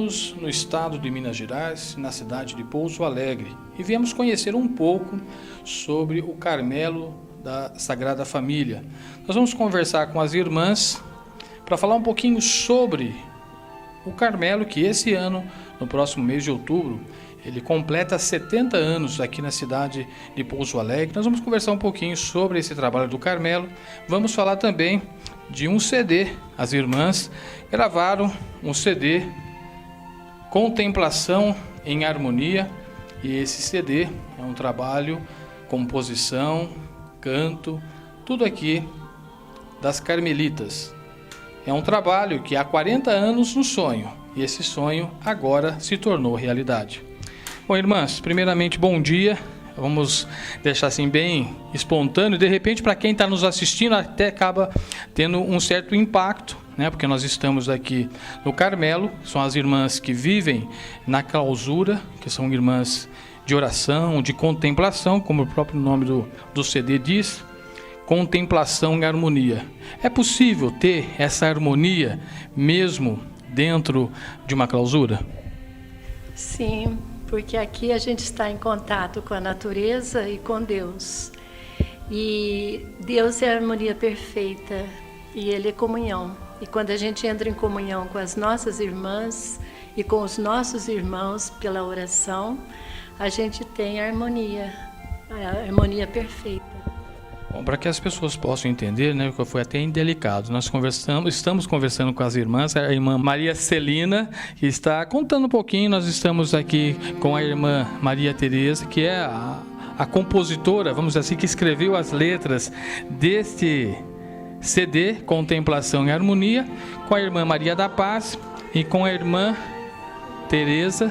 estamos no estado de Minas Gerais, na cidade de Pouso Alegre, e viemos conhecer um pouco sobre o Carmelo da Sagrada Família. Nós vamos conversar com as irmãs para falar um pouquinho sobre o Carmelo, que esse ano, no próximo mês de outubro, ele completa 70 anos aqui na cidade de Pouso Alegre. Nós vamos conversar um pouquinho sobre esse trabalho do Carmelo. Vamos falar também de um CD. As irmãs gravaram um CD, Contemplação em Harmonia. E esse CD é um trabalho, composição, canto, tudo aqui das Carmelitas. É um trabalho que há 40 anos no sonho. E esse sonho agora se tornou realidade. Bom, irmãs, primeiramente, bom dia. Vamos deixar assim bem espontâneo. De repente, para quem está nos assistindo, até acaba tendo um certo impacto, né? Porque nós estamos aqui no Carmelo. São as irmãs que vivem na clausura, que são irmãs de oração, de contemplação, como o próprio nome do CD diz. Contemplação em harmonia. É possível ter essa harmonia mesmo dentro de uma clausura? Sim, porque aqui a gente está em contato com a natureza e com Deus. E Deus é a harmonia perfeita e Ele é comunhão. E quando a gente entra em comunhão com as nossas irmãs e com os nossos irmãos pela oração, a gente tem a harmonia perfeita. Bom, para que as pessoas possam entender, né, porque foi até indelicado, estamos conversando com as irmãs, a irmã Maria Celina, que está contando um pouquinho. Nós estamos aqui com a irmã Maria Tereza, que é a compositora, vamos dizer assim, que escreveu as letras deste CD, Contemplação e Harmonia, com a irmã Maria da Paz e com a irmã Tereza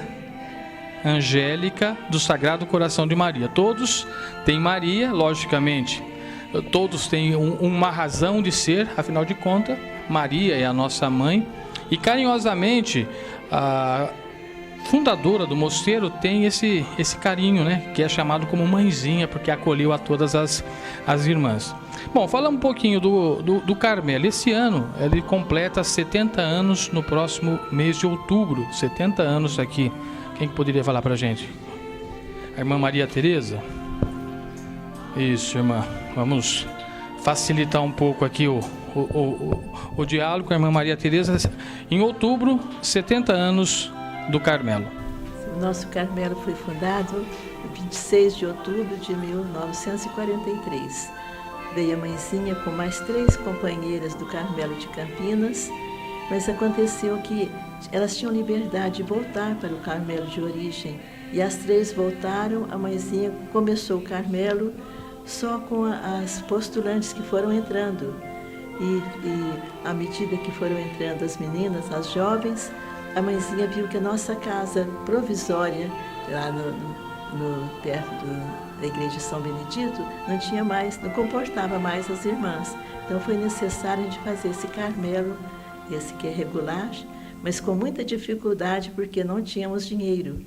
Angélica do Sagrado Coração de Maria. Todos têm Maria, logicamente. Todos têm uma razão de ser, afinal de contas, Maria é a nossa mãe. E carinhosamente, a fundadora do mosteiro tem esse carinho, né? Que é chamado como mãezinha, porque acolheu a todas as irmãs. Bom, falando um pouquinho do Carmelo. Esse ano ele completa 70 anos no próximo mês de outubro. 70 anos aqui. Quem que poderia falar para a gente? A irmã Maria Tereza? Isso, irmã. Vamos facilitar um pouco aqui o diálogo com a irmã Maria Tereza. Em outubro, 70 anos do Carmelo. O nosso Carmelo foi fundado no 26 de outubro de 1943. Veio a mãezinha com mais 3 companheiras do Carmelo de Campinas, mas aconteceu que elas tinham liberdade de voltar para o Carmelo de origem. E as 3 voltaram, a mãezinha começou o Carmelo só com as postulantes que foram entrando. E à medida que foram entrando as meninas, as jovens, a mãezinha viu que a nossa casa provisória, lá perto da igreja de São Benedito, não comportava mais as irmãs. Então foi necessário a gente fazer esse Carmelo, esse que é regular, mas com muita dificuldade porque não tínhamos dinheiro.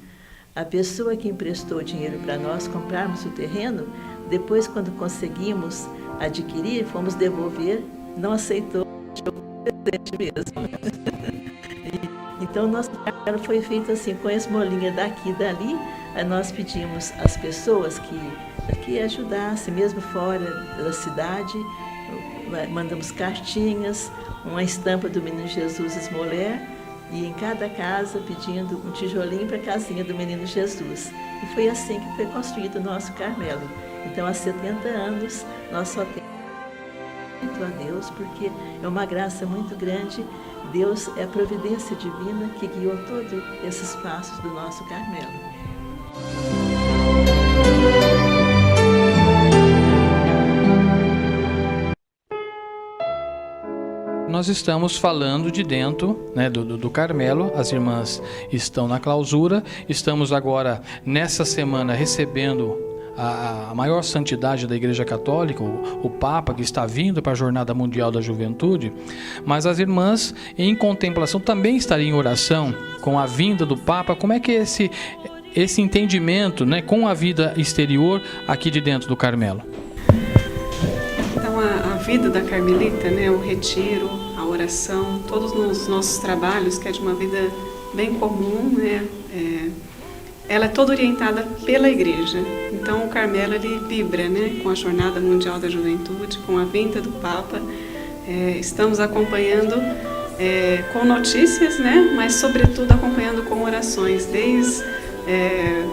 A pessoa que emprestou dinheiro para nós comprarmos o terreno, depois, quando conseguimos adquirir, fomos devolver, não aceitou, presente mesmo. Então, o nosso trabalho foi feito assim, com a esmolinha daqui e dali. Nós pedimos às pessoas que ajudassem, mesmo fora da cidade. Mandamos cartinhas, uma estampa do Menino Jesus Esmoler, e em cada casa pedindo um tijolinho para a casinha do Menino Jesus. E foi assim que foi construído o nosso Carmelo. Então, há 70 anos, nós só temos muito a Deus, porque é uma graça muito grande. Deus é a providência divina que guiou todos esses passos do nosso Carmelo. Nós estamos falando de dentro, né, do Carmelo. As irmãs estão na clausura. Estamos agora, nessa semana, recebendo a maior santidade da Igreja Católica, o Papa, que está vindo para a Jornada Mundial da Juventude. Mas as irmãs, em contemplação, também estariam em oração com a vinda do Papa. Como é que é esse entendimento, né, com a vida exterior aqui de dentro do Carmelo? Então, a vida da Carmelita, né, o retiro, a oração, todos os nossos trabalhos, que é de uma vida bem comum, né? Ela é toda orientada pela igreja. Então o Carmelo ele vibra, né, com a Jornada Mundial da Juventude, com a vinda do Papa. Estamos acompanhando com notícias, né, mas sobretudo acompanhando com orações,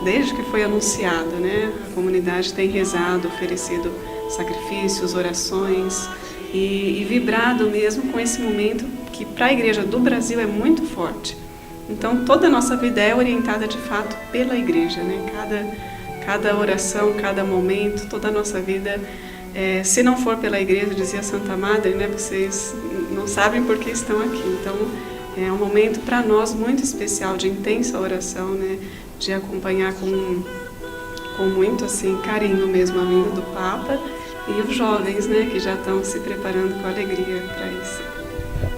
desde que foi anunciado, né? A comunidade tem rezado, oferecido sacrifícios, orações e vibrado mesmo com esse momento que para a Igreja do Brasil é muito forte. Então toda a nossa vida é orientada de fato pela Igreja, né? Cada oração, cada momento, toda a nossa vida, se não for pela Igreja, dizia Santa Madre, né? Vocês não sabem por que estão aqui. Então é um momento para nós muito especial de intensa oração, né? De acompanhar com muito assim carinho mesmo a vinda do Papa e os jovens, né, que já estão se preparando com alegria para isso.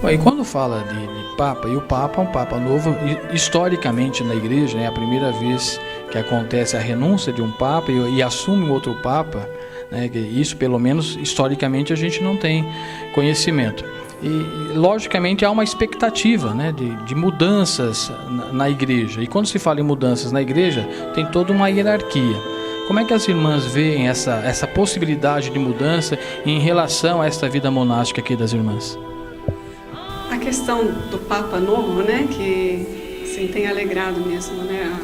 Bom, e quando fala de Papa, e o Papa é um Papa novo, historicamente na Igreja, né, é a primeira vez que acontece a renúncia de um Papa e assume um outro Papa, né, isso pelo menos historicamente a gente não tem conhecimento. E logicamente há uma expectativa, né, de mudanças na igreja. E quando se fala em mudanças na igreja, tem toda uma hierarquia. Como é que as irmãs veem essa possibilidade de mudança em relação a esta vida monástica aqui das irmãs? A questão do Papa novo, né, que assim, tem alegrado mesmo, né,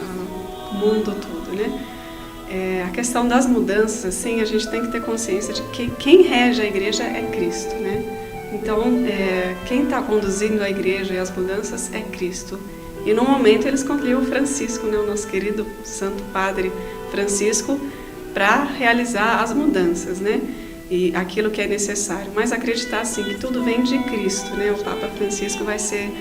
o mundo todo, né? A questão das mudanças, assim, a gente tem que ter consciência de que quem rege a igreja é Cristo, né? Então, quem está conduzindo a igreja e as mudanças é Cristo. E no momento ele escolheu o Francisco, né, o nosso querido Santo Padre Francisco, para realizar as mudanças, né? E aquilo que é necessário. Mas acreditar, assim, que tudo vem de Cristo, né? O Papa Francisco vai ser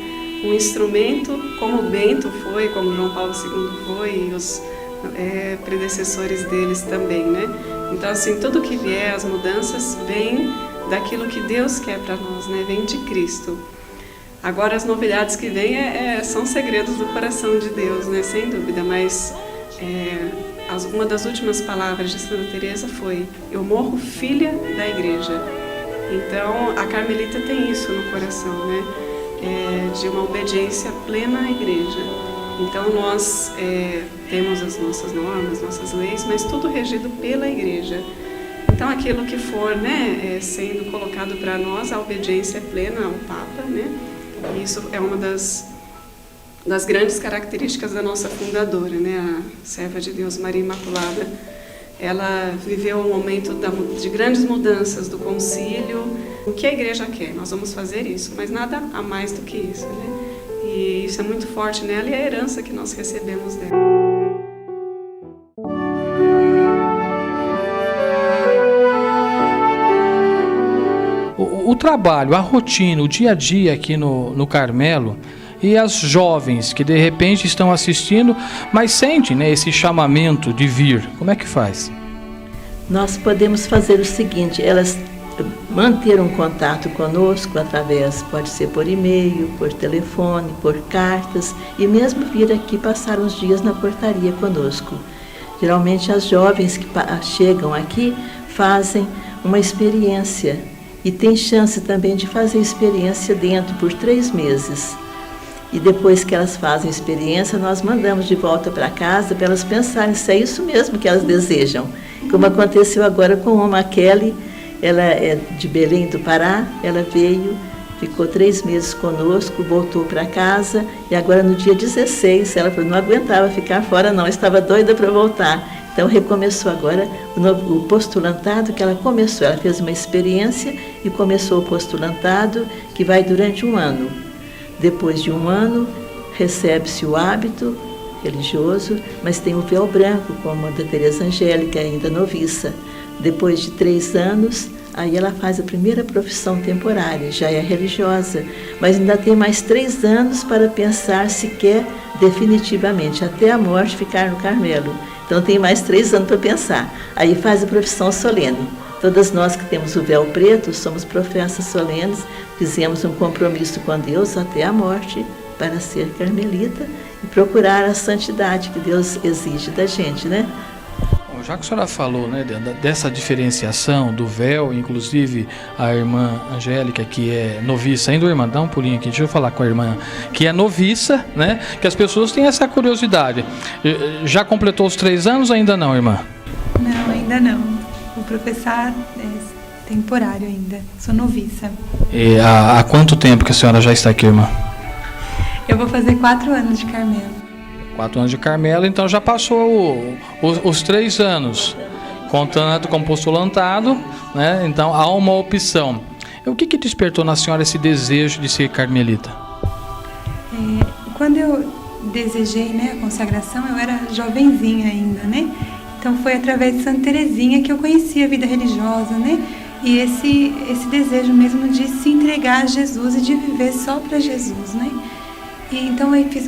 um instrumento, como Bento foi, como João Paulo II foi, e os predecessores deles também, né? Então, assim, tudo que vier, as mudanças, vem daquilo que Deus quer para nós, né? Vem de Cristo. Agora as novidades que vêm são segredos do coração de Deus, né? Sem dúvida, mas uma das últimas palavras de Santa Teresa foi: eu morro filha da igreja. Então a carmelita tem isso no coração, né? De uma obediência plena à igreja. Então nós temos as nossas normas, nossas leis, mas tudo regido pela igreja. Então, aquilo que for, né, sendo colocado para nós, a obediência é plena ao Papa, né? E isso é uma das grandes características da nossa fundadora, né? A serva de Deus Maria Imaculada. Ela viveu um momento de grandes mudanças do concílio. O que a igreja quer? Nós vamos fazer isso, mas nada a mais do que isso, né? E isso é muito forte nela e é a herança que nós recebemos dela. O trabalho, a rotina, o dia a dia aqui no Carmelo e as jovens que de repente estão assistindo, mas sentem, né, esse chamamento de vir, como é que faz? Nós podemos fazer o seguinte: elas manter um contato conosco através, pode ser por e-mail, por telefone, por cartas, e mesmo vir aqui passar uns dias na portaria conosco. Geralmente as jovens que chegam aqui fazem uma experiência e tem chance também de fazer experiência dentro por 3 meses. E depois que elas fazem experiência, nós mandamos de volta para casa para elas pensarem se é isso mesmo que elas desejam. Como aconteceu agora com a Oma Kelly, ela é de Belém do Pará, ela veio, ficou 3 meses conosco, voltou para casa e agora no dia 16 ela falou, não aguentava ficar fora não, estava doida para voltar. Então recomeçou agora o postulantado que ela começou, ela fez uma experiência e começou o postulantado que vai durante 1 ano. Depois de 1 ano recebe-se o hábito religioso, mas tem o véu branco, como a da Teresa Angélica, ainda noviça. Depois de 3 anos, aí ela faz a primeira profissão temporária, já é religiosa, mas ainda tem mais 3 anos para pensar se quer definitivamente, até a morte, ficar no Carmelo. Então tem mais 3 anos para pensar. Aí faz a profissão solene. Todas nós que temos o véu preto somos professas solenes, fizemos um compromisso com Deus até a morte para ser carmelita e procurar a santidade que Deus exige da gente, né? Já que a senhora falou, né, dessa diferenciação do véu, inclusive a irmã Angélica, que é noviça, ainda, irmã, dá um pulinho aqui, deixa eu falar com a irmã, que é noviça, né, que as pessoas têm essa curiosidade. Já completou os 3 anos ou ainda não, irmã? Não, ainda não. Vou professar temporário ainda, sou noviça. E há quanto tempo que a senhora já está aqui, irmã? Eu vou fazer 4 anos de Carmelo. 4 anos de Carmelo, então já passou os 3 anos, contando com postulantado, né? Então há uma opção. O que despertou na senhora esse desejo de ser carmelita? Quando eu desejei, né, a consagração, eu era jovenzinha ainda, né? Então foi através de Santa Teresinha que eu conheci a vida religiosa, né? E esse desejo mesmo de se entregar a Jesus e de viver só para Jesus, né? E então eu fiz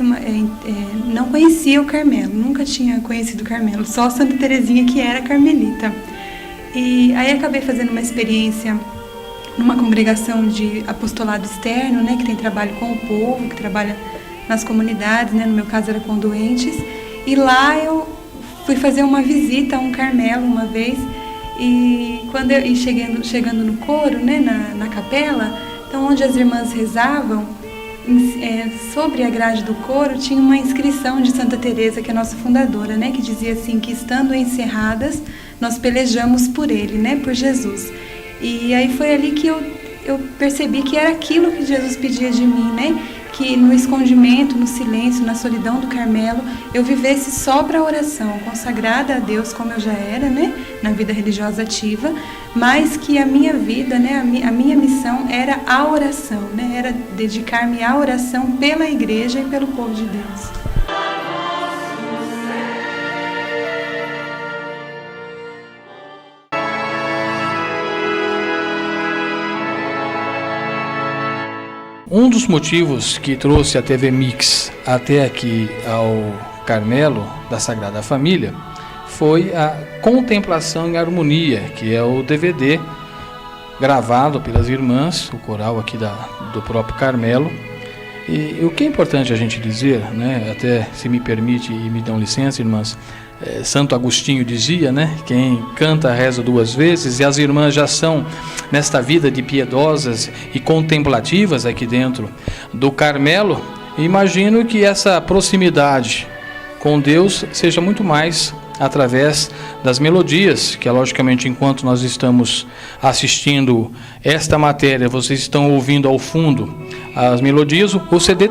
não conhecia o Carmelo, nunca tinha conhecido o Carmelo, só Santa Teresinha que era carmelita. E aí acabei fazendo uma experiência numa congregação de apostolado externo, né, que tem trabalho com o povo, que trabalha nas comunidades, né, no meu caso era com doentes. E lá eu fui fazer uma visita a um Carmelo uma vez e chegando no coro, né, na capela, então onde as irmãs rezavam, sobre a grade do coro tinha uma inscrição de Santa Teresa, que é a nossa fundadora, né, que dizia assim, que estando encerradas, nós pelejamos por ele, né, por Jesus. E aí foi ali que eu percebi que era aquilo que Jesus pedia de mim, né, que no escondimento, no silêncio, na solidão do Carmelo, eu vivesse só para a oração, consagrada a Deus como eu já era, né, na vida religiosa ativa, mas que a minha vida, né, a minha missão era a oração, né, era dedicar-me à oração pela igreja e pelo povo de Deus. Um dos motivos que trouxe a TV Mix até aqui ao Carmelo da Sagrada Família foi a Contemplação em Harmonia, que é o DVD gravado pelas irmãs, o coral aqui do próprio Carmelo. E o que é importante a gente dizer, né, até se me permite e me dão licença, irmãs, Santo Agostinho dizia, né, quem canta reza 2 vezes, e as irmãs já são nesta vida de piedosas e contemplativas aqui dentro do Carmelo. Imagino que essa proximidade com Deus seja muito mais através das melodias, que logicamente enquanto nós estamos assistindo esta matéria, vocês estão ouvindo ao fundo as melodias. O CD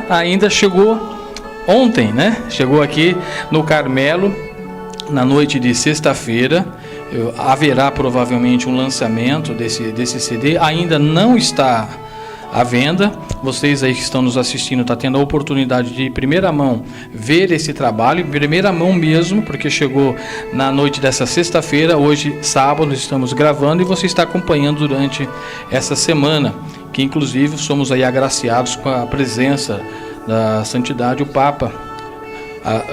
ainda chegou ontem, né? Chegou aqui no Carmelo na noite de sexta-feira. Haverá provavelmente um lançamento desse CD. Ainda não está à venda. Vocês aí que estão nos assistindo estão tendo a oportunidade de, em primeira mão, ver esse trabalho, em primeira mão mesmo, porque chegou na noite dessa sexta-feira. Hoje, sábado, estamos gravando e você está acompanhando durante essa semana, que inclusive somos aí agraciados com a presença da Santidade, o Papa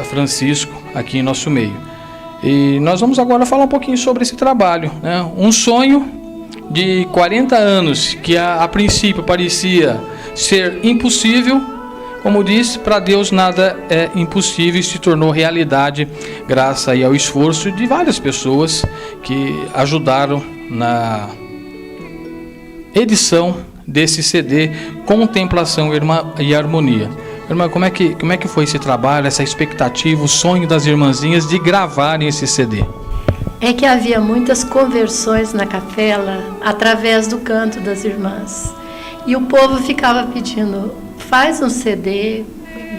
Francisco, aqui em nosso meio. E nós vamos agora falar um pouquinho sobre esse trabalho, né? Um sonho de 40 anos, que a princípio parecia ser impossível, como disse, para Deus nada é impossível, e se tornou realidade graças aí ao esforço de várias pessoas que ajudaram na edição desse CD Contemplação e Harmonia. Irmã, como é que foi esse trabalho, essa expectativa, o sonho das irmãzinhas de gravarem esse CD? É que havia muitas conversões na capela através do canto das irmãs. E o povo ficava pedindo, faz um CD,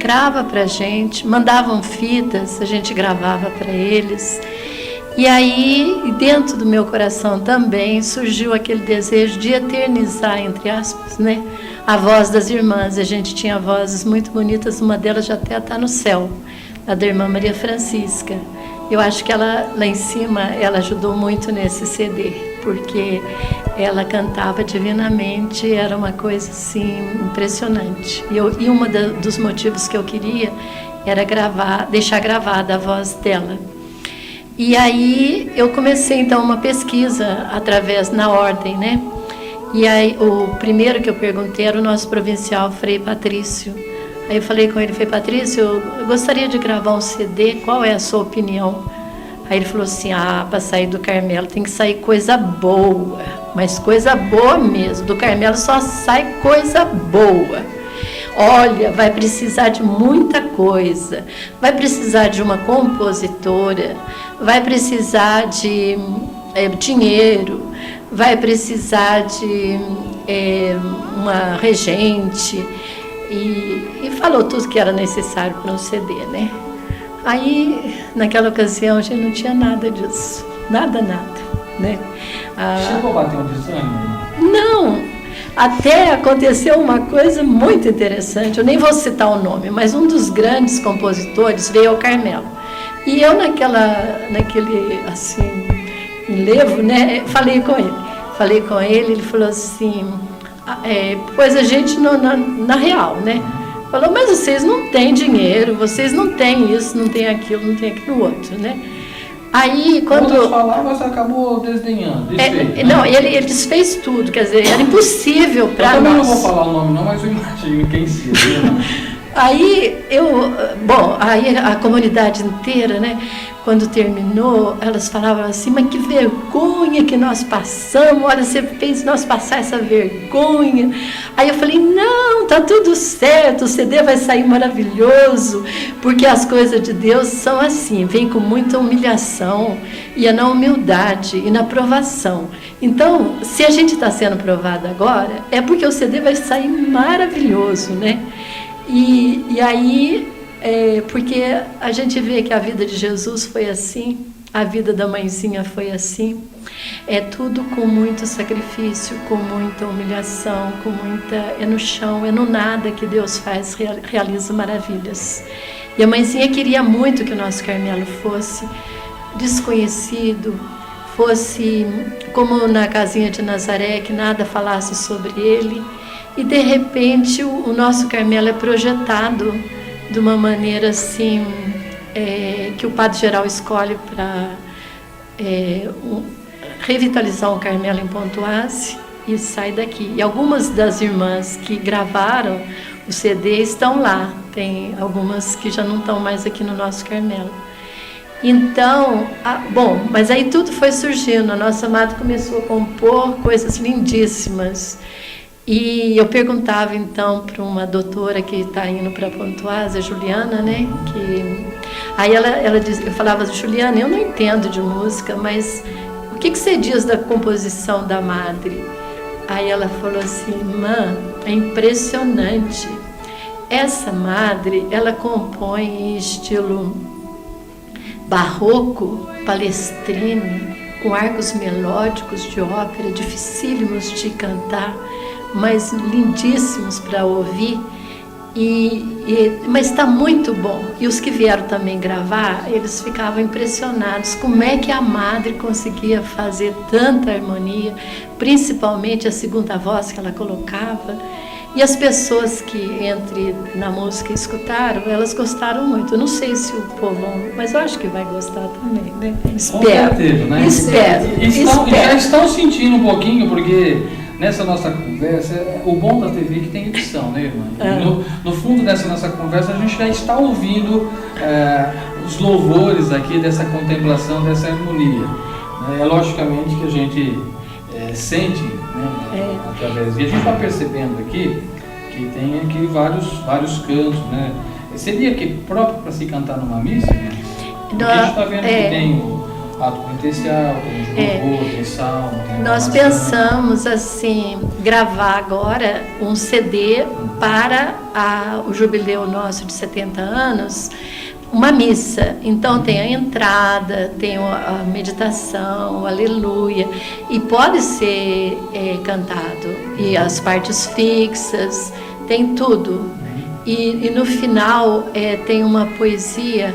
grava pra gente, mandavam fitas, a gente gravava para eles. E aí, dentro do meu coração também, surgiu aquele desejo de eternizar, entre aspas, né, a voz das irmãs. A gente tinha vozes muito bonitas, uma delas já até está no céu, a da irmã Maria Francisca. Eu acho que ela, lá em cima, ela ajudou muito nesse CD, porque ela cantava divinamente, era uma coisa assim, impressionante. E um dos motivos que eu queria era deixar gravada a voz dela. E aí eu comecei então uma pesquisa na ordem, né? E aí o primeiro que eu perguntei era o nosso provincial, Frei Patrício. Aí eu falei com ele, Frei Patrício, eu gostaria de gravar um CD, qual é a sua opinião? Aí ele falou assim, para sair do Carmelo tem que sair coisa boa, mas coisa boa mesmo, do Carmelo só sai coisa boa. Olha, vai precisar de muita coisa, vai precisar de uma compositora, vai precisar de dinheiro, vai precisar de uma regente, e falou tudo que era necessário para um CD, né? Aí, naquela ocasião, a gente não tinha nada disso, nada, né? Chegou a bater um desânimo? Não, até aconteceu uma coisa muito interessante, eu nem vou citar o nome, mas um dos grandes compositores veio ao Carmelo. E eu naquele, assim, enlevo, né, falei com ele, ele falou assim, pois a gente na real, né, falou, mas vocês não têm dinheiro, vocês não têm isso, não têm aquilo outro, né. Aí, quando você acabou desdenhando, desfez, não, ele desfez tudo, quer dizer, era impossível para nós. Eu também não vou falar o nome não, mas eu imagino quem se Aí aí a comunidade inteira, né, quando terminou, elas falavam assim, mas que vergonha que nós passamos, olha, você fez nós passar essa vergonha. Aí eu falei, não, tá tudo certo, o CD vai sair maravilhoso, porque as coisas de Deus são assim, vem com muita humilhação, e é na humildade e na provação. Então, se a gente está sendo provado agora, é porque o CD vai sair maravilhoso, né? E aí, porque a gente vê que a vida de Jesus foi assim, a vida da mãezinha foi assim, é tudo com muito sacrifício, com muita humilhação, é no chão, é no nada que Deus realiza maravilhas. E a mãezinha queria muito que o nosso Carmelo fosse desconhecido, fosse como na casinha de Nazaré, que nada falasse sobre ele. E de repente o nosso Carmelo é projetado de uma maneira assim, que o Padre Geral escolhe para revitalizar o Carmelo em Pontoise, e sai daqui. E algumas das irmãs que gravaram o CD estão lá, tem algumas que já não estão mais aqui no nosso Carmelo. Então, mas aí tudo foi surgindo, a nossa madre começou a compor coisas lindíssimas. E eu perguntava então para uma doutora que está indo para Pontoise, a Juliana, né? Aí ela dizia, eu falava, Juliana, eu não entendo de música, mas o que você diz da composição da madre? Aí ela falou assim, irmã, é impressionante. Essa madre, ela compõe em estilo barroco, palestrine, com arcos melódicos de ópera, dificílimos de cantar, mas lindíssimos para ouvir, mas está muito bom. E os que vieram também gravar, eles ficavam impressionados como é que a madre conseguia fazer tanta harmonia, principalmente a segunda voz que ela colocava. E as pessoas que na música escutaram, elas gostaram muito. Eu não sei se o povão, mas eu acho que vai gostar também, né? Espero. Com certeza, né? Espero. Já estão sentindo um pouquinho, porque nessa nossa conversa, o bom da TV é que tem edição, né, irmã? No fundo dessa nossa conversa, a gente já está ouvindo os louvores aqui dessa contemplação, dessa harmonia. Logicamente que a gente sente, né, através disso. A gente está percebendo aqui que tem aqui vários cantos, né? Seria que próprio para se cantar numa missa? Né? Porque a gente está vendo que tem o ato penitencial, tem louvor, tem salmo, tem nós pensamos assim, gravar agora um CD para o jubileu nosso de 70 anos, uma missa. Então tem a entrada, tem a meditação, o aleluia, e pode ser cantado, e as partes fixas, tem tudo. E no final tem uma poesia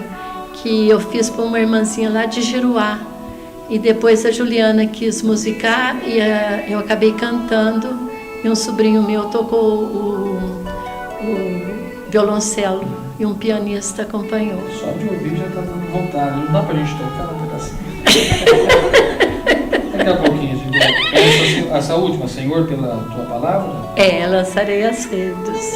que eu fiz para uma irmãzinha lá de Giruá, e depois a Juliana quis musicar e eu acabei cantando, e um sobrinho meu tocou o violoncelo e um pianista acompanhou. Só de ouvir já está dando vontade, não dá para a gente tocar um pedacinho. Daqui a pouquinho, gente. Essa última, Senhor, pela tua palavra? Lançarei as redes.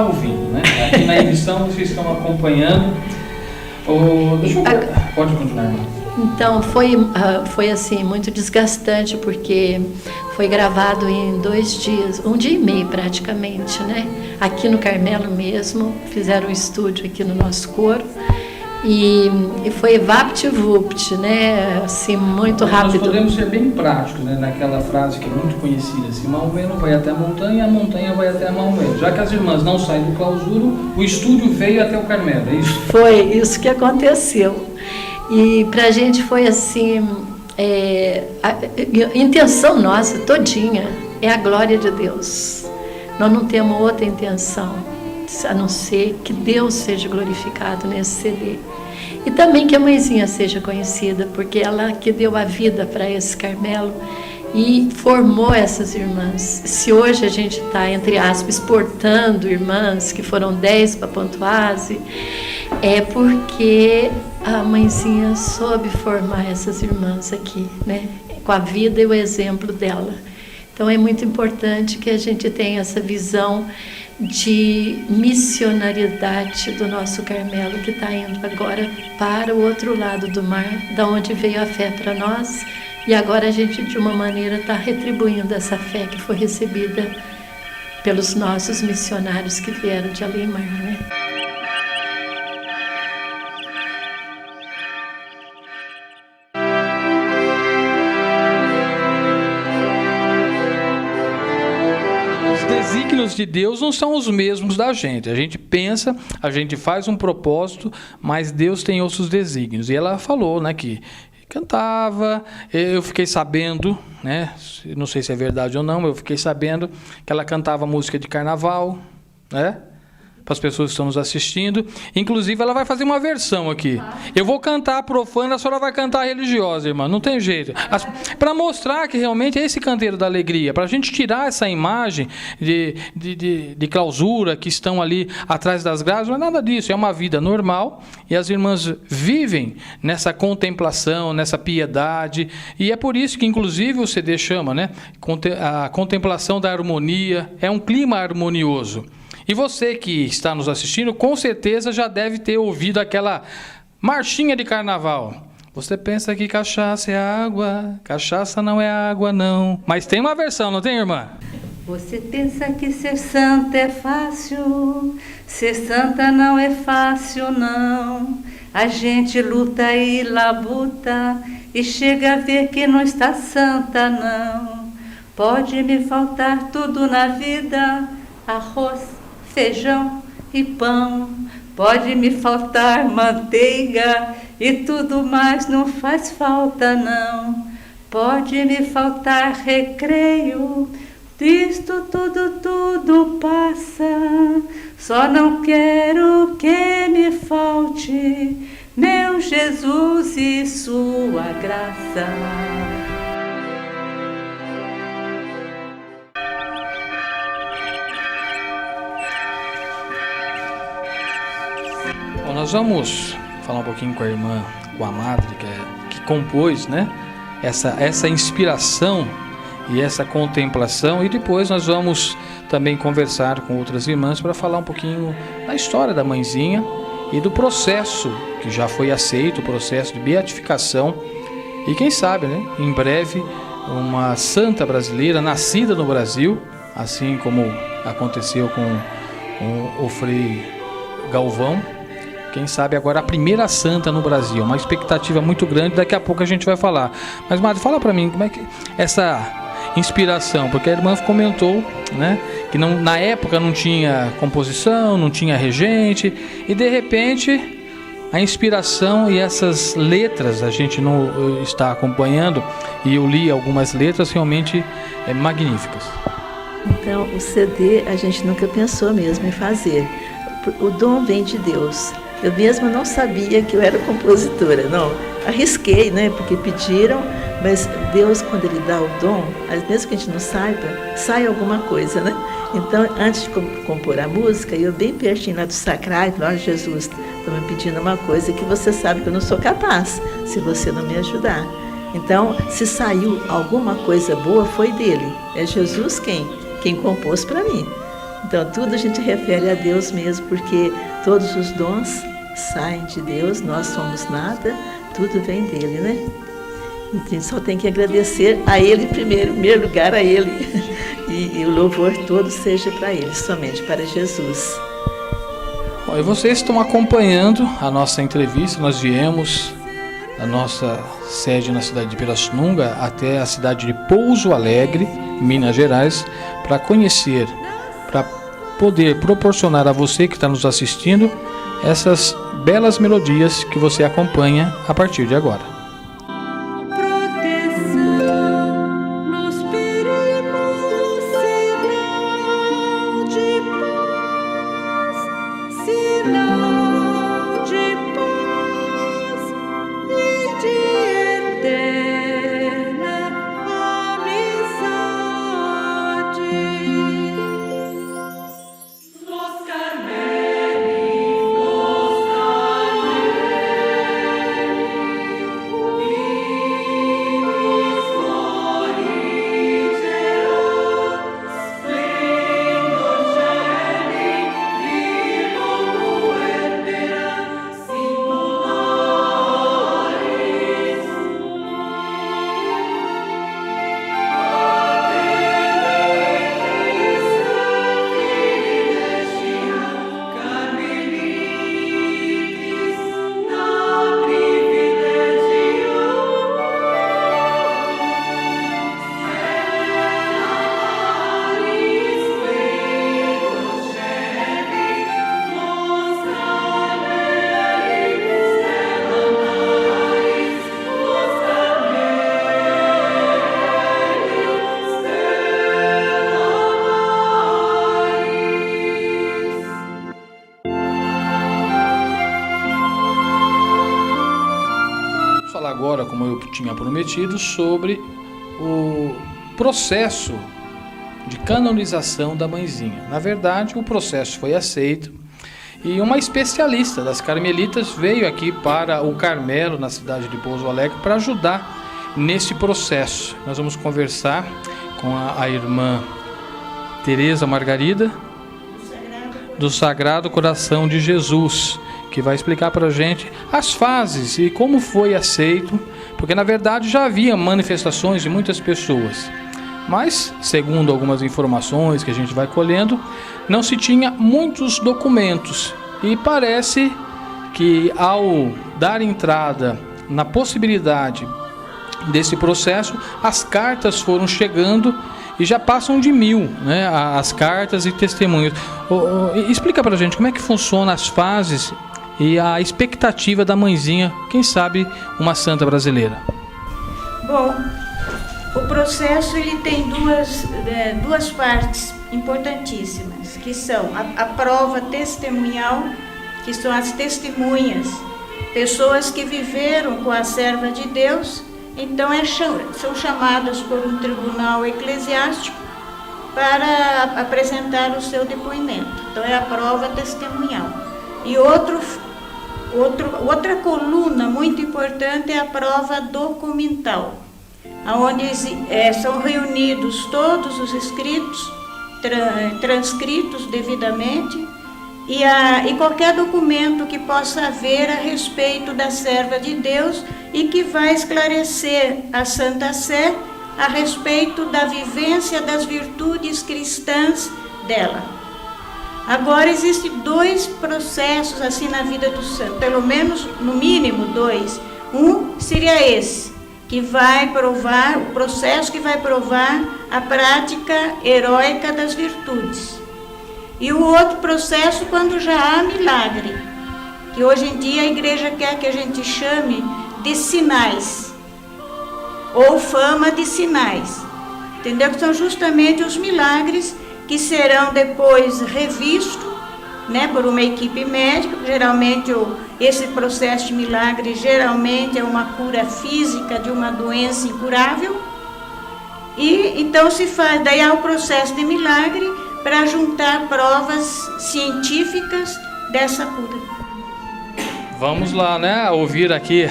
está ouvindo, né? Aqui na edição vocês estão acompanhando. Deixa eu ver. Pode continuar, irmã. Então, foi assim, muito desgastante, porque foi gravado em 2 dias, 1 dia e meio praticamente, né? Aqui no Carmelo mesmo, fizeram um estúdio aqui no nosso coro. E foi vapt-vupt, né? Assim, muito rápido. Nós podemos ser bem práticos, né? Naquela frase que é muito conhecida, assim, Maomeno vai até a montanha vai até a Maomeno. Já que as irmãs não saem do clausuro, o estúdio veio até o Carmelo, é isso? Foi isso que aconteceu. E para a gente foi assim, a intenção nossa todinha é a glória de Deus. Nós não temos outra intenção, a não ser que Deus seja glorificado nesse CD. E também que a mãezinha seja conhecida, porque ela que deu a vida para esse Carmelo e formou essas irmãs. Se hoje a gente está, entre aspas, exportando irmãs, que foram 10 para Pontoise, é porque a mãezinha soube formar essas irmãs aqui, né? Com a vida e o exemplo dela. Então é muito importante que a gente tenha essa visão de missionariedade do nosso Carmelo, que está indo agora para o outro lado do mar, da onde veio a fé para nós, e agora a gente de uma maneira está retribuindo essa fé que foi recebida pelos nossos missionários que vieram de além-mar, né? Desígnios de Deus não são os mesmos da gente. A gente pensa, a gente faz um propósito, mas Deus tem outros desígnios. E ela falou, né, que cantava, eu fiquei sabendo, né, não sei se é verdade ou não, eu fiquei sabendo que ela cantava música de carnaval, né? Para as pessoas que estão nos assistindo. Inclusive, ela vai fazer uma versão aqui. Eu vou cantar profana, a senhora vai cantar religiosa, irmã. Não tem jeito. Para mostrar que realmente é esse canteiro da alegria. Para a gente tirar essa imagem de clausura que estão ali atrás das grades. Não é nada disso. É uma vida normal. E as irmãs vivem nessa contemplação, nessa piedade. E é por isso que, inclusive, o CD chama, né? A contemplação da harmonia. É um clima harmonioso. E você que está nos assistindo, com certeza já deve ter ouvido aquela marchinha de carnaval. Você pensa que cachaça é água, cachaça não é água não. Mas tem uma versão, não tem, irmã? Você pensa que ser santa é fácil, ser santa não é fácil não. A gente luta e labuta e chega a ver que não está santa não. Pode me faltar tudo na vida, arroz, feijão e pão, pode me faltar manteiga e tudo mais não faz falta não. Pode me faltar recreio, isto tudo passa, só não quero que me falte meu Jesus e sua graça. Bom, nós vamos falar um pouquinho com a irmã, com a madre, que compôs, né, essa inspiração e essa contemplação, e depois nós vamos também conversar com outras irmãs para falar um pouquinho da história da mãezinha e do processo que já foi aceito, o processo de beatificação, e quem sabe, né, em breve, uma santa brasileira nascida no Brasil, assim como aconteceu com o Frei Galvão. Quem sabe agora a primeira santa no Brasil. Uma expectativa muito grande, daqui a pouco a gente vai falar. Mas, Madre, fala para mim, como é que essa inspiração? Porque a irmã comentou, né, que não, na época não tinha composição, não tinha regente, e de repente a inspiração e essas letras, a gente não está acompanhando, e eu li algumas letras realmente magníficas. Então, o CD a gente nunca pensou mesmo em fazer. O dom vem de Deus. Eu mesma não sabia que eu era compositora, não. Arrisquei, né? Porque pediram, mas Deus, quando Ele dá o dom, mesmo que a gente não saiba, sai alguma coisa, né? Então, antes de compor a música, eu bem pertinho lá do sacrário, falei, Jesus, estou me pedindo uma coisa que você sabe que eu não sou capaz, se você não me ajudar. Então, se saiu alguma coisa boa, foi dele. É Jesus quem compôs para mim. Então, tudo a gente refere a Deus mesmo, porque todos os dons saem de Deus, nós somos nada, tudo vem dele, né? Então, a gente só tem que agradecer a Ele em primeiro lugar a Ele. E o louvor todo seja para Ele, somente para Jesus. Bom, e vocês estão acompanhando a nossa entrevista. Nós viemos da nossa sede na cidade de Pirassununga até a cidade de Pouso Alegre, Minas Gerais, para conhecer, para poder proporcionar a você que está nos assistindo essas belas melodias que você acompanha a partir de agora. Agora, como eu tinha prometido, sobre o processo de canonização da mãezinha. Na verdade, o processo foi aceito e uma especialista das carmelitas veio aqui para o Carmelo, na cidade de Pouso Alegre, para ajudar nesse processo. Nós vamos conversar com a irmã Tereza Margarida, do Sagrado Coração de Jesus, que vai explicar para a gente as fases e como foi aceito, porque na verdade já havia manifestações de muitas pessoas, mas segundo algumas informações que a gente vai colhendo, não se tinha muitos documentos e parece que ao dar entrada na possibilidade desse processo, as cartas foram chegando e já passam de 1000, né, as cartas e testemunhos. Explica para a gente como é que funciona as fases e a expectativa da mãezinha, quem sabe uma santa brasileira. Bom, o processo ele tem duas partes importantíssimas, que são a prova testemunhal, que são as testemunhas, pessoas que viveram com a serva de Deus, então são chamadas por um tribunal eclesiástico para apresentar o seu depoimento. Então é a prova testemunhal. E outra coluna muito importante é a prova documental, onde são reunidos todos os escritos, transcritos devidamente, e qualquer documento que possa haver a respeito da serva de Deus e que vai esclarecer a Santa Sé a respeito da vivência das virtudes cristãs dela. Agora, existem 2 processos assim na vida do santo, pelo menos, no mínimo 2. Um seria esse, que vai provar, o processo que vai provar a prática heróica das virtudes. E o outro processo quando já há milagre, que hoje em dia a igreja quer que a gente chame de sinais, ou fama de sinais, entendeu? Que são justamente os milagres que serão depois revistos, né, por uma equipe médica. Geralmente esse processo de milagre geralmente é uma cura física de uma doença incurável, e então se faz, daí há o processo de milagre para juntar provas científicas dessa cura. Vamos lá, né, ouvir aqui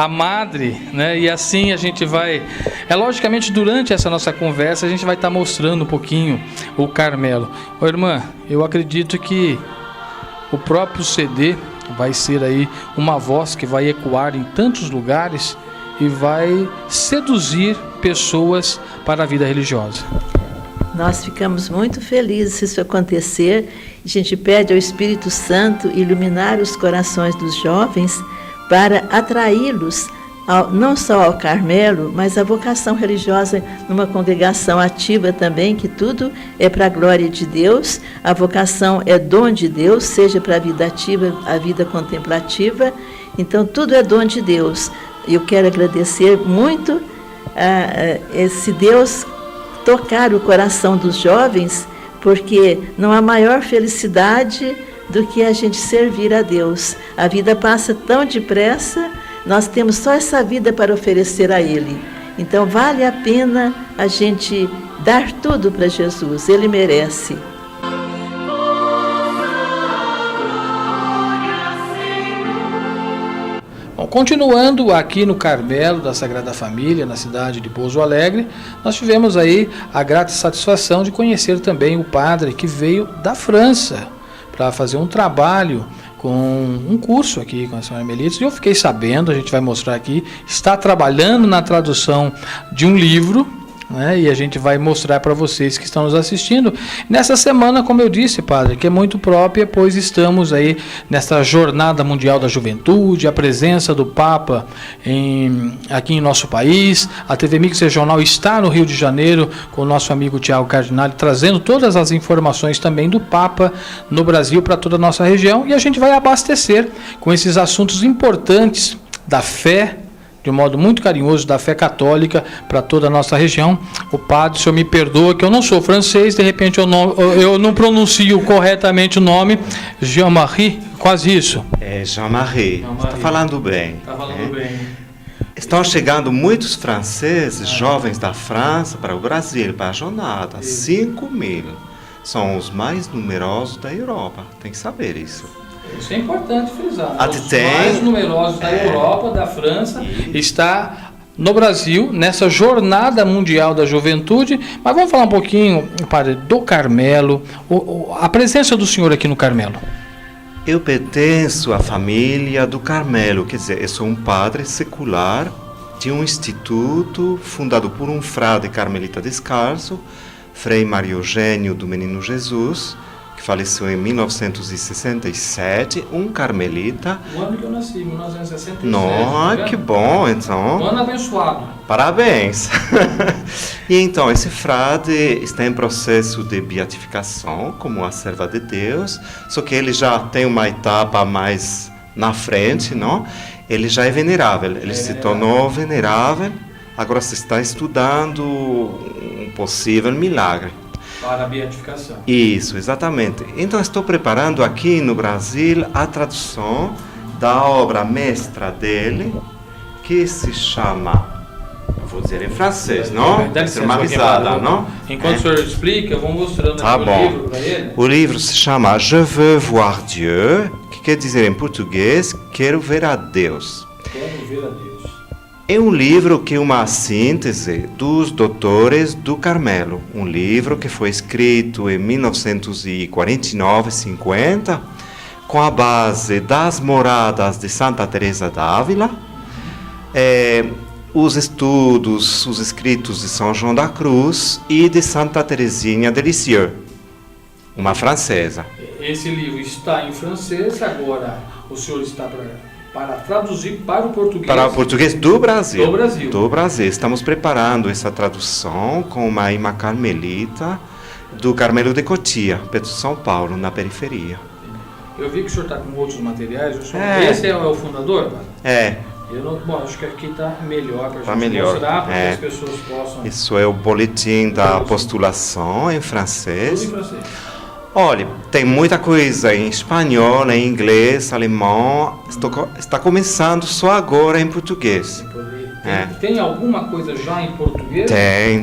a madre, né? E assim a gente vai... logicamente, durante essa nossa conversa, a gente vai estar mostrando um pouquinho o Carmelo. Ô, irmã, eu acredito que o próprio CD vai ser aí uma voz que vai ecoar em tantos lugares e vai seduzir pessoas para a vida religiosa. Nós ficamos muito felizes se isso acontecer. A gente pede ao Espírito Santo iluminar os corações dos jovens para atraí-los não só ao Carmelo, mas à vocação religiosa numa congregação ativa também, que tudo é para a glória de Deus. A vocação é dom de Deus, seja para a vida ativa, a vida contemplativa. Então, tudo é dom de Deus. Eu quero agradecer muito a esse Deus tocar o coração dos jovens, porque não há maior felicidade do que a gente servir a Deus. A vida passa tão depressa, nós temos só essa vida para oferecer a Ele. Então vale a pena a gente dar tudo para Jesus, Ele merece. Bom, continuando aqui no Carmelo da Sagrada Família, na cidade de Pouso Alegre, nós tivemos aí a grata satisfação de conhecer também o padre que veio da França para fazer um trabalho com um curso aqui com a senhora Melites, e eu fiquei sabendo, a gente vai mostrar aqui, está trabalhando na tradução de um livro, né, e a gente vai mostrar para vocês que estão nos assistindo nessa semana, como eu disse, padre, que é muito própria, pois estamos aí nesta Jornada Mundial da Juventude, a presença do Papa aqui em nosso país. A TV Mix Regional está no Rio de Janeiro com o nosso amigo Tiago Cardinale, trazendo todas as informações também do Papa no Brasil para toda a nossa região, e a gente vai abastecer com esses assuntos importantes da fé, de um modo muito carinhoso, da fé católica para toda a nossa região. O padre, o senhor me perdoa que eu não sou francês, de repente eu não pronuncio corretamente o nome. Jean-Marie, quase isso. É Jean-Marie, está falando bem. Está falando bem. Estão chegando muitos franceses, jovens da França, para o Brasil, para a jornada. 5.000. São os mais numerosos da Europa, tem que saber isso. Isso é importante frisar. Os tem, mais numerosos da Europa, da França, está no Brasil, nessa Jornada Mundial da Juventude. Mas vamos falar um pouquinho, padre, do Carmelo, a presença do senhor aqui no Carmelo. Eu pertenço à família do Carmelo, quer dizer, eu sou um padre secular de um instituto fundado por um frade carmelita descalço, Frei Mário Eugênio do Menino Jesus, que faleceu em 1967, um carmelita. O ano que eu nasci, 1967. Não, que bom, então. Um ano abençoado. Parabéns. E então, esse frade está em processo de beatificação, como a serva de Deus, só que ele já tem uma etapa mais na frente, não? Ele já é venerável, ele se tornou venerável, agora se está estudando um possível milagre. Para a beatificação. Isso, exatamente. Então, estou preparando aqui no Brasil a tradução da obra mestra dele, que se chama, vou dizer em francês, não? Deve ser uma risada, não? Enquanto o senhor explica, eu vou mostrando aqui o livro para ele. O livro se chama Je veux voir Dieu, que quer dizer em português, quero ver a Deus. Quero ver a Deus. É um livro que é uma síntese dos doutores do Carmelo. Um livro que foi escrito em 1949-50, com a base das moradas de Santa Teresa d'Ávila, os estudos, os escritos de São João da Cruz e de Santa Teresinha de Lisieux, uma francesa. Esse livro está em francês, agora o senhor está para traduzir para o português. Para o português do Brasil. Do Brasil. Do Brasil. Estamos preparando essa tradução com uma irmã carmelita do Carmelo de Cotia, perto de São Paulo, na periferia. Eu vi que o senhor está com outros materiais. Esse é o fundador, padre? É. Bom, acho que aqui está melhor para a gente melhor. mostrar, para que as pessoas possam... Isso é o boletim da postulação em francês. Tudo em francês. Olha, tem muita coisa em espanhol, em inglês, alemão. Está começando só agora em português. Tem alguma coisa já em português?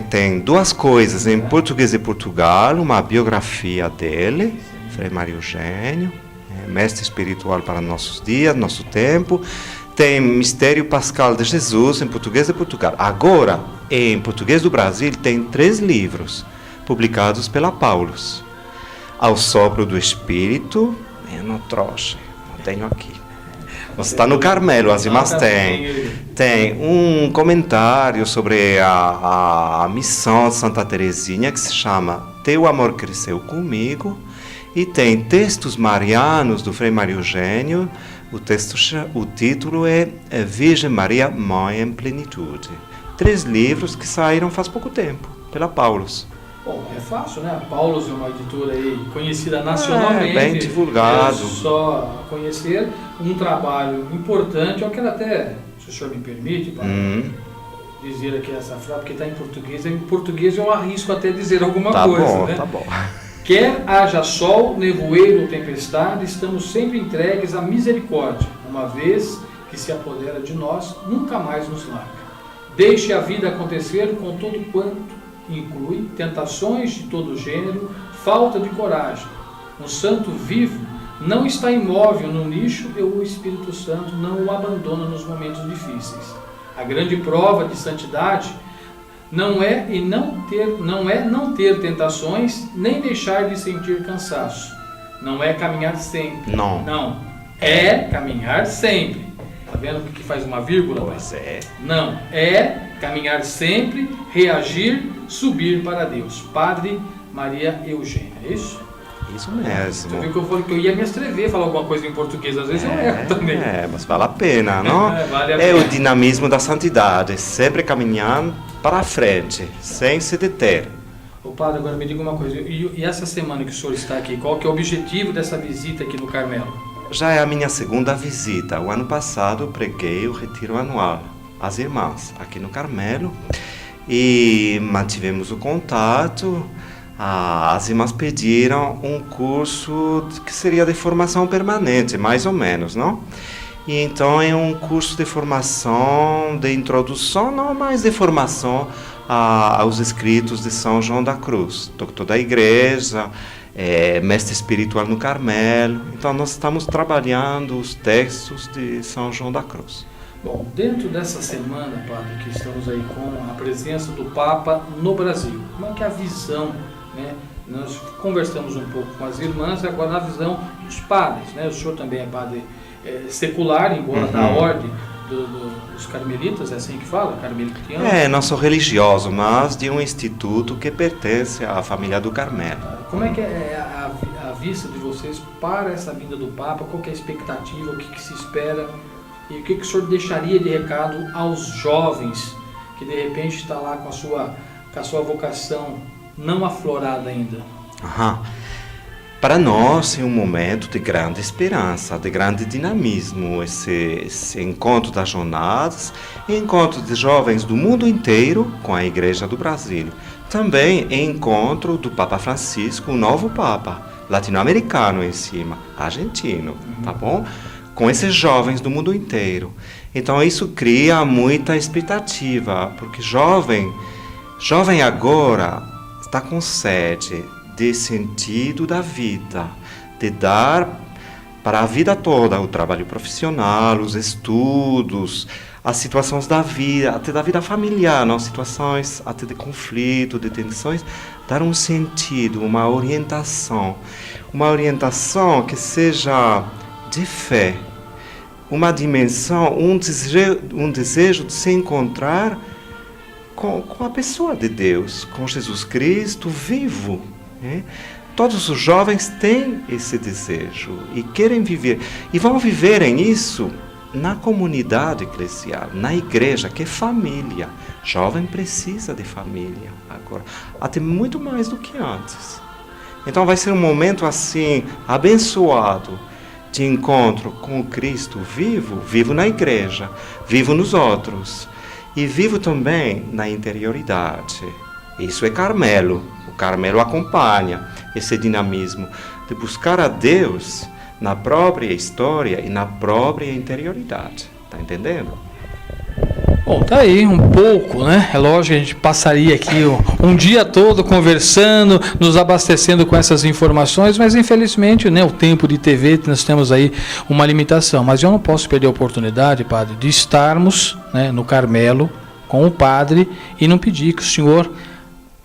Tem duas coisas. Em português de Portugal, uma biografia dele, Frei Mário Eugênio, mestre espiritual para nossos dias, nosso tempo. tem Mistério Pascal de Jesus em português de Portugal. Agora, em português do Brasil, tem 3 livros publicados pela Paulus. Ao Sopro do Espírito, eu não trouxe, não tenho aqui. Mas está no Carmelo, as irmãs têm. Tem um comentário sobre a missão de Santa Teresinha, que se chama Teu Amor Cresceu Comigo, e tem Textos Marianos, do Frei Mário Eugênio. O título é Virgem Maria, Mãe em Plenitude. 3 livros que saíram faz pouco tempo, pela Paulus. Bom, é fácil, né? A Paulus é uma editora aí conhecida nacionalmente. Bem divulgado. É só conhecer um trabalho importante. Eu quero até, se o senhor me permite, para dizer aqui essa frase, porque está em português. Em português eu arrisco até dizer alguma coisa, bom, né? Tá bom. Quer haja sol, nevoeiro ou tempestade, estamos sempre entregues à misericórdia, uma vez que se apodera de nós, nunca mais nos larga. Deixe a vida acontecer com todo quanto inclui tentações de todo gênero, falta de coragem. Um santo vivo não está imóvel no nicho e o Espírito Santo não o abandona nos momentos difíceis. A grande prova de santidade não é não ter tentações, nem deixar de sentir cansaço. Não é caminhar sempre. Não. É caminhar sempre. Tá vendo que faz uma vírgula? Pois é. Não. É caminhar sempre, reagir, subir para Deus. Padre Maria Eugênia. É isso? Isso mesmo. Você viu que eu falei que eu ia me escrever, falar alguma coisa em português, às vezes eu erro também. Mas vale a pena, não? Vale a pena. É o dinamismo da santidade, sempre caminhando para frente, sem se deter. Ô padre, agora me diga uma coisa, e essa semana que o senhor está aqui, qual que é o objetivo dessa visita aqui no Carmelo? Já é a minha 2ª visita. O ano passado eu preguei o retiro anual às irmãs aqui no Carmelo e mantivemos o contato. As irmãs pediram um curso que seria de formação permanente, mais ou menos, não? E então é um curso de formação, de introdução, não, mas de formação aos escritos de São João da Cruz, doutor da Igreja, mestre espiritual no Carmelo. Então nós estamos trabalhando os textos de São João da Cruz. Bom, dentro dessa semana, padre, que estamos aí com a presença do Papa no Brasil, como é que é a visão, né? Nós conversamos um pouco com as irmãs, agora na visão dos padres, né? O senhor também é padre secular, embora da ordem dos carmelitas, é assim que fala? Carmelitiano? Não sou religioso, mas de um instituto que pertence à família do Carmelo. Como é que é a vista de vocês para essa vinda do Papa? Qual que é a expectativa? O que se espera? E o que o senhor deixaria de recado aos jovens que de repente está lá com a sua vocação não aflorada ainda? Para nós é um momento de grande esperança, de grande dinamismo, esse encontro das jornadas, encontro de jovens do mundo inteiro com a Igreja do Brasil. Também encontro do Papa Francisco, o novo Papa, latino-americano em cima, argentino, tá bom? Com esses jovens do mundo inteiro. Então isso cria muita expectativa, porque jovem agora está com sede de sentido da vida, de dar para a vida toda o trabalho profissional, os estudos, as situações da vida, até da vida familiar, não? Situações até de conflito, de tensões, dar um sentido, uma orientação que seja de fé, uma dimensão, um desejo de se encontrar com a pessoa de Deus, com Jesus Cristo vivo. Né? Todos os jovens têm esse desejo e querem viver, e vão viverem isso na comunidade eclesial, na igreja, que é família. Jovem precisa de família agora, até muito mais do que antes. Então vai ser um momento assim, abençoado, de encontro com o Cristo vivo na igreja, vivo nos outros, e vivo também na interioridade. Isso é Carmelo. O Carmelo acompanha esse dinamismo de buscar a Deus na própria história e na própria interioridade. Está entendendo? Bom, tá aí um pouco, né? É lógico que a gente passaria aqui um dia todo conversando, nos abastecendo com essas informações, mas infelizmente, né, o tempo de TV, nós temos aí uma limitação. Mas eu não posso perder a oportunidade, padre, de estarmos, né, no Carmelo com o padre e não pedir que o senhor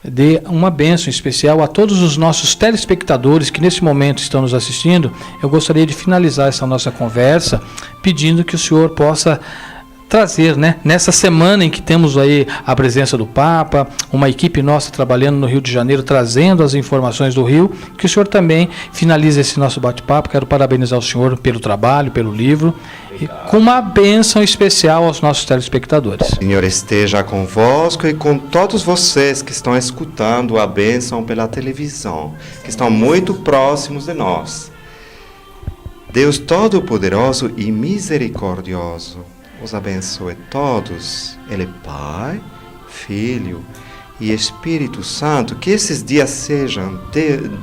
dê uma bênção especial a todos os nossos telespectadores que nesse momento estão nos assistindo. Eu gostaria de finalizar essa nossa conversa pedindo que o senhor possa trazer, né, nessa semana em que temos aí a presença do Papa, uma equipe nossa trabalhando no Rio de Janeiro, trazendo as informações do Rio, que o senhor também finalize esse nosso bate-papo. Quero parabenizar o senhor pelo trabalho, pelo livro, e com uma bênção especial aos nossos telespectadores. O Senhor esteja convosco e com todos vocês que estão escutando a bênção pela televisão, que estão muito próximos de nós. Deus Todo-Poderoso e Misericordioso os abençoe todos. Ele é Pai, Filho e Espírito Santo. Que esses dias sejam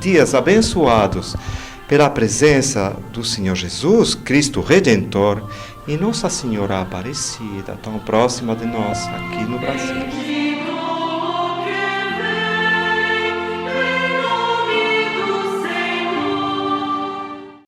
dias abençoados pela presença do Senhor Jesus, Cristo Redentor, e Nossa Senhora Aparecida, tão próxima de nós aqui no Brasil.